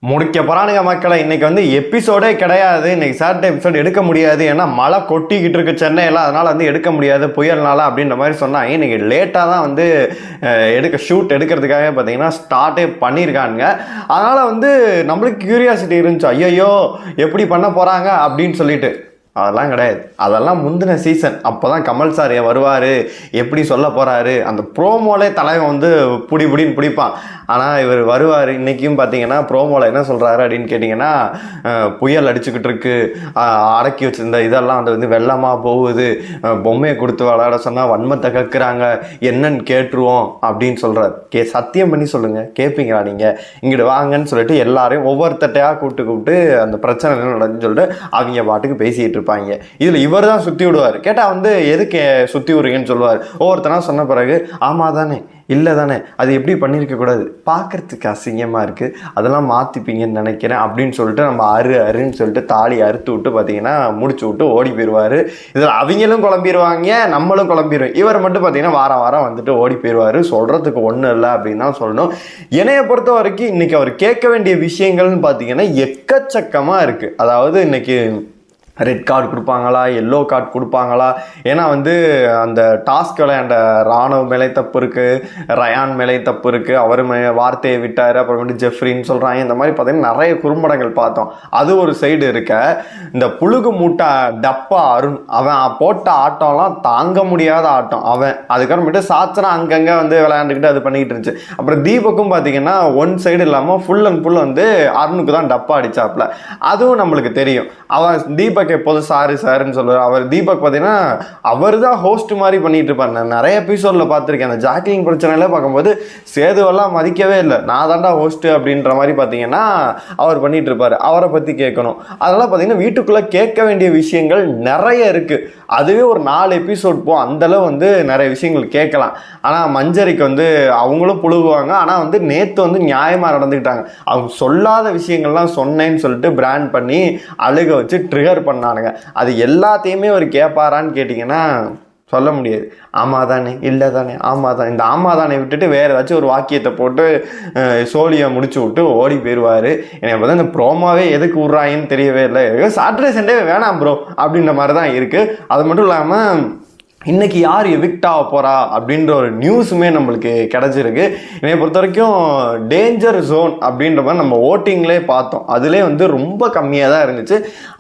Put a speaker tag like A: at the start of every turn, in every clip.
A: முடிக்க போறானுங்க மக்களை. இன்னைக்கு வந்து எபிசோடே கிடையாது. இன்னைக்கு சாட்டர்டே எபிசோட் எடுக்க முடியாது, ஏன்னா மழை கொட்டிக்கிட்டு இருக்கு சென்னையில், அதனால வந்து எடுக்க முடியாது புயல்னால அப்படின்ற மாதிரி சொன்னாங்க. இன்னைக்கு லேட்டாக தான் வந்து ஷூட் எடுக்கிறதுக்காக பார்த்தீங்கன்னா ஸ்டார்ட்டே பண்ணியிருக்காங்க. அதனால வந்து நம்மளுக்கு கியூரியாசிட்டி இருந்துச்சு, ஐயோ எப்படி பண்ண போறாங்க அப்படின்னு சொல்லிட்டு. அதெல்லாம் கிடையாது, அதெல்லாம் முந்தின சீசன். அப்போ தான் கமல் சார் வருவார், எப்படி சொல்ல போகிறாரு, அந்த ப்ரோமோலே தலைவன் வந்து புடின்னு பிடிப்பான். ஆனால் இவர் வருவார். இன்றைக்கும் பார்த்தீங்கன்னா ப்ரோமோவில் என்ன சொல்கிறாரு அப்படின்னு கேட்டிங்கன்னா, புயல் அடிச்சுக்கிட்டு இருக்கு, அடக்கி வச்சுருந்த இதெல்லாம் வந்து வெள்ளமாக போகுது, பொம்மையை கொடுத்து விளையாட சொன்னால் வன்மத்தை கக்குறாங்க, என்னன்னு கேட்டுருவோம் அப்படின்னு சொல்கிறார். சத்தியம் பண்ணி சொல்லுங்கள், கேட்பீங்களா நீங்கள்? இங்கிட்டு வாங்கன்னு சொல்லிட்டு எல்லாரையும் ஒவ்வொருத்தட்டையாக கூப்பிட்டு அந்த பிரச்சனை என்ன நடந்துன்னு சொல்லிட்டு அவங்க பாட்டுக்கு பேசிகிட்டு இருப்பாங்க. இதுல இவர் தான் சுத்தி விடுவார். கேட்டா வந்து எதுக்கு சுத்தி விடுறீங்கன்னு சொல்லுவார். ஒவ்வொருத்தனா சொன்ன பிறகு ஆமா தானே, இல்லை தானே, அது எப்படி பண்ணியிருக்க கூடாது, பார்க்கறதுக்கு அசிங்கமா இருக்கு, அதெல்லாம் மாத்திப்பீங்கன்னு நினைக்கிறேன் அப்படின்னு சொல்லிட்டு நம்ம அருன்னு சொல்லிட்டு தாலி அறுத்து விட்டு பார்த்தீங்கன்னா முடிச்சு விட்டு ஓடி போயிடுவாரு. இதில் அவங்களும் குழம்பிடுவாங்க, நம்மளும் குழம்பிடுவோம். இவர் மட்டும் பார்த்தீங்கன்னா வாரம் வந்துட்டு ஓடி போயிடுவாரு. சொல்றதுக்கு ஒன்றும் இல்லை அப்படின்னு தான் சொல்லணும். என்னைய பொறுத்த வரைக்கும் இன்னைக்கு அவர் கேட்க வேண்டிய விஷயங்கள்னு பார்த்தீங்கன்னா எக்கச்சக்கமா இருக்கு. அதாவது இன்னைக்கு ரெட் கார்டு கொடுப்பாங்களா, எல்லோ கார்டு கொடுப்பாங்களா? ஏன்னா வந்து அந்த டாஸ்க் விளையாண்ட ராணுவ மேலே தப்பு இருக்குது, ரயான் மேலே தப்பு இருக்குது, அவர் வார்த்தையை விட்டார், அப்புறமேட்டு ஜெஃப்ரின்னு சொல்கிறாங்க. இந்த மாதிரி பார்த்தீங்கன்னா நிறைய குறும்படங்கள் பார்த்தோம். அது ஒரு சைடு இருக்க, இந்த புழுகு மூட்டை டப்பா அருண், அவன் போட்ட ஆட்டம்லாம் தாங்க முடியாத ஆட்டம் அவன். அதுக்கப்புறமேட்டு சாச்சனா அங்கங்கே வந்து விளையாண்டுக்கிட்டு அது பண்ணிக்கிட்டு இருந்துச்சு. அப்புறம் தீபக்கும் பார்த்தீங்கன்னா ஒன் சைடு இல்லாமல் ஃபுல் அண்ட் ஃபுல் வந்து அருணுக்கு தான் டப்பா அடிச்சாப்புல. அதுவும் நம்மளுக்கு தெரியும். அவன் தீபக் எப்போதும் சாருன்னு சொல்லுவார். அவர் தீபக் பார்த்தீங்கன்னா அவர் தான் ஹோஸ்ட் மாதிரி பண்ணிட்டு இருப்பார். நான் நிறைய எபிசோட்ல பார்த்துருக்கேன். அந்த ஜாக்லின் பிரச்சனையில பார்க்கும்போது சேதுவெல்லாம் மதிக்கவே இல்லை, நான் தாண்டா ஹோஸ்ட் அப்படின்ற மாதிரி பார்த்தீங்கன்னா அவர் பண்ணிட்டு இருப்பாரு. அவரை பத்தி கேட்கணும். அதெல்லாம் பார்த்தீங்கன்னா வீட்டுக்குள்ள கேட்க வேண்டிய விஷயங்கள் நிறைய இருக்கு. அதுவே ஒரு 4 எபிசோட் போ, அந்த அளவு வந்து நிறைய விஷயங்கள் கேட்கலாம். ஆனால் மஞ்சரிக்கு வந்து அவங்களும் புழுகுவாங்க. ஆனால் வந்து நேற்று வந்து நியாயமாக நடந்துக்கிட்டாங்க. அவங்க சொல்லாத விஷயங்கள்லாம் சொன்னேன்னு சொல்லிட்டு பிராண்ட் பண்ணி அழுக வச்சு ட்ரிகர் பண்ணானுங்க. அது எல்லாத்தையுமே அவர் கேட்பாரான்னு கேட்டிங்கன்னா சொல்ல முடியாது. ஆமா தானே, இல்லை தானே, ஆமா தானே. இந்த ஆமா தானே விட்டுட்டு வேற ஏதாச்சும் ஒரு வாக்கியத்தை போட்டு சோழியை முடிச்சு விட்டு ஓடி போயிடுவாரு. எனக்கு பார்த்தா இந்த ப்ரோமோவே எதுக்கு விட்றாங்கன்னு தெரியவே இல்லை. சாட்டர்டே சண்டே வேணாம் ப்ரோ அப்படின்ற மாதிரி தான் இருக்கு. அது மட்டும் இல்லாமல் இன்னைக்கு யார் எவிக்ட் ஆக போறா அப்படின்ற ஒரு நியூஸுமே நம்மளுக்கு கிடைச்சிருக்கு. என்னை பொறுத்த வரைக்கும் டேஞ்சர் ஜோன் அப்படின்ற மாதிரி நம்ம ஓட்டிங்லேயே பார்த்தோம். அதுலேயே வந்து ரொம்ப கம்மியாக தான் இருந்துச்சு.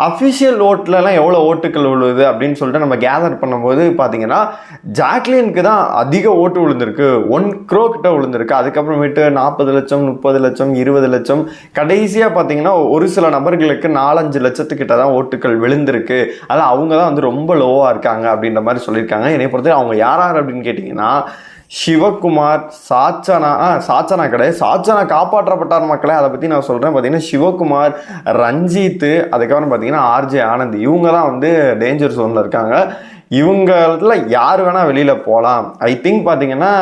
A: அஃபிஷியல் ஓட்லலாம் எவ்வளோ ஓட்டுக்கள் விழுவுது அப்படின்னு சொல்லிட்டு நம்ம கேதர் பண்ணும்போது பார்த்தீங்கன்னா ஜாக்லினுக்கு தான் அதிக ஓட்டு விழுந்திருக்கு. 1 crore கிட்ட விழுந்திருக்கு. அதுக்கப்புறமேட்டு 40 லட்சம், 30 லட்சம், 20 லட்சம், கடைசியாக பார்த்தீங்கன்னா ஒரு சில நபர்களுக்கு 4-5 லட்சத்துக்கிட்ட தான் ஓட்டுக்கள் விழுந்திருக்கு. அதில் அவங்க தான் வந்து ரொம்ப லோவாக இருக்காங்க அப்படின்ற மாதிரி சொல்லியிருக்காங்க. என்னை பொறுத்து அவங்க யார் அப்படின்னு கேட்டிங்கன்னா சிவகுமார், சாச்சனா கிடையாது, சாச்சனா காப்பாற்றப்பட்டார் மக்களே. அதை பற்றி நான் சொல்கிறேன். பார்த்தீங்கன்னா சிவகுமார், ரஞ்சித், அதுக்கப்புறம் பார்த்தீங்கன்னா ஆர்ஜே ஆனந்த், இவங்க தான் வந்து டேஞ்சர் ஜோனில் இருக்காங்க. இவங்கள யார் வேணால் வெளியில் போகலாம். ஐ திங்க் பார்த்தீங்கன்னா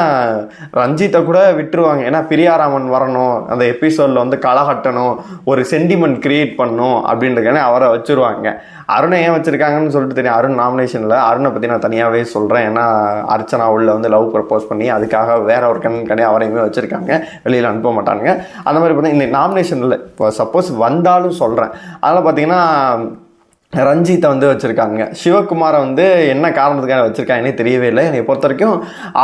A: ரஞ்சித்தை கூட விட்டுருவாங்க. ஏன்னா பிரியாராமன் வரணும், அந்த எபிசோடில் வந்து களை கட்டணும், ஒரு சென்டிமெண்ட் கிரியேட் பண்ணணும் அப்படின்றதுக்கான அவரை வச்சுருவாங்க. அருணை ஏன் வச்சுருக்காங்கன்னு சொல்லிட்டு தெரியும். அருண் நாமினேஷனில் அருணை பற்றி நான் தனியாகவே சொல்கிறேன். ஏன்னா அர்ச்சனா உள்ள வந்து லவ் ப்ரப்போஸ் பண்ணி அதுக்காக வேற ஒரு கண்ணே அவரையுமே வச்சுருக்காங்க, வெளியில் அனுப்ப மாட்டானுங்க. அந்த மாதிரி பார்த்தீங்கன்னா இந்த நாமினேஷனில் இப்போ சப்போஸ் வந்தாலும் சொல்கிறேன். அதனால் பார்த்தீங்கன்னா ரஞ்சித்தை வந்து வச்சுருக்காங்க. சிவகுமாரை வந்து என்ன காரணத்துக்காக வச்சுருக்காங்கன்னே தெரியவே இல்லை. என்னை பொறுத்த வரைக்கும்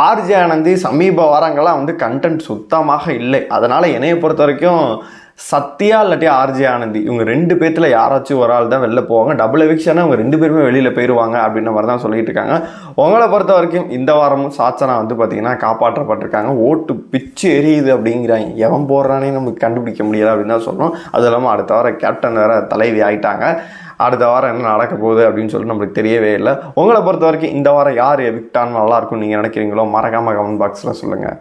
A: ஆர்ஜே ஆனந்தி சமீப வாரங்கள்லாம் வந்து கண்டென்ட் சுத்தமாக இல்லை. அதனால் என்னையை பொறுத்த வரைக்கும் சத்யா இல்லாட்டி ஆர்ஜே ஆனந்தி, இவங்க 2 பேர்த்துல யாராச்சும் ஒரு ஆள் தான் வெளில போவாங்க. டபுள் எவிக்ஷனா அவங்க 2 பேருமே வெளியில் போயிடுவாங்க அப்படின்ற மாதிரி தான் சொல்லிட்டு இருக்காங்க. உங்களை பொறுத்த வரைக்கும் இந்த வாரமும் சாச்சனா வந்து பார்த்தீங்கன்னா காப்பாற்றப்பட்டிருக்காங்க. ஓட்டு பிச்சு எரியுது அப்படிங்கிறாங்க. எவன் போடுறானே நமக்கு கண்டுபிடிக்க முடியாது அப்படின்னு தான் சொல்லணும். அது இல்லாமல் அடுத்த வாரம் கேப்டன் வேற தலைவி ஆகிட்டாங்க. அடுத்த வாரம் என்ன நடக்க போகுது அப்படின்னு சொல்லிட்டு நம்மளுக்கு தெரியவே இல்லை. உங்களை பொறுத்த வரைக்கும் இந்த வாரம் யார் எவிக்டான்னு நல்லாயிருக்கும் நீங்கள் நினைக்கிறீங்களோ மறக்காமல் கமெண்ட் பாக்ஸில் சொல்லுங்கள்.